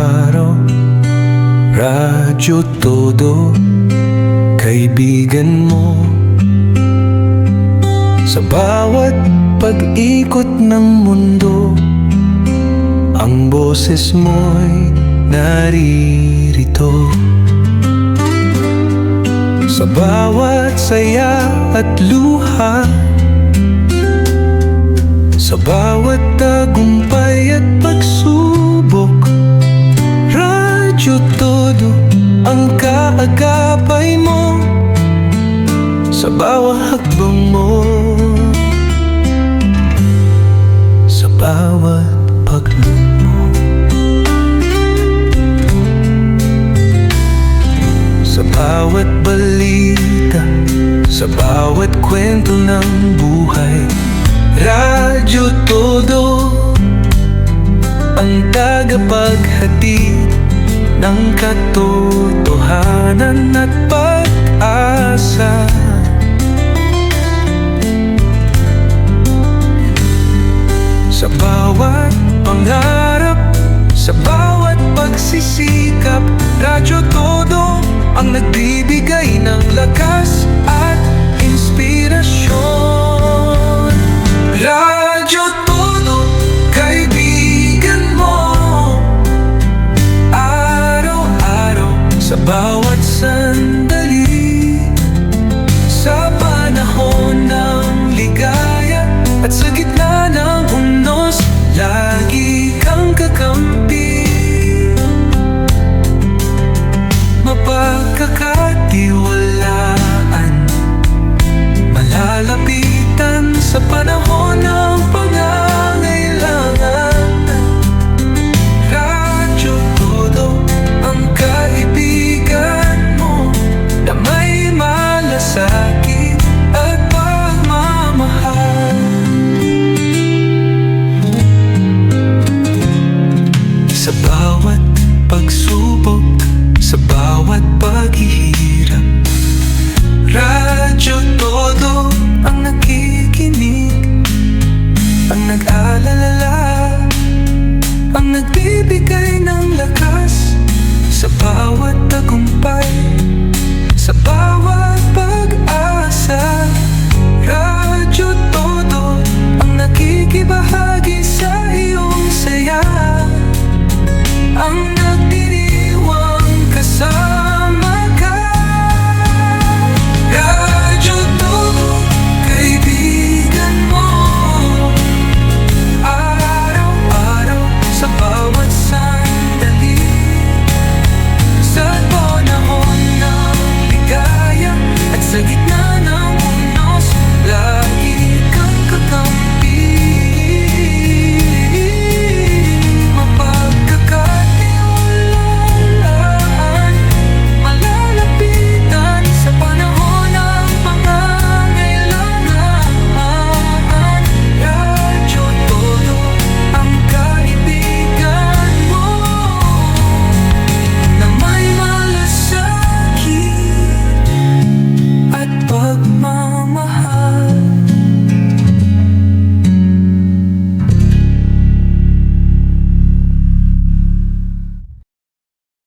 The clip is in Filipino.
araw, radyo todo, kaibigan mo. Sa bawat pag-ikot ng mundo, ang boses mo'y naririto. Sa bawat saya at luha, sa bawat tagumpay at pagsubok, radyo todo ang kaagapay mo. Sa bawat hakbang mo, sa bawat paglook mo, sa bawat balita, sa bawat kwento ng buhay, radyo todo ang tagapaghatid ng katotohanan at pag-asa. Sa bawat pangarap, sa bawat pagsisikap, radyo todo ang nagbibigay ng lakas at inspirasyon. Radyo todo, kaibigan mo, araw-araw, sa bawat sandali, sa panahon ng ligaya at sa gitna ng unos, lagi kang kakampi. Mapagkakatiwalaan, malalapitan sa panahon ng pangangailangan. Radyo todo ang kaibigan mo na may malasakit at pagmamahal. Sa bawat pagsubok, sa bawat paghihirap, radyo todo ang nakikinig, ang nag-aalala, ang nagbibigay ng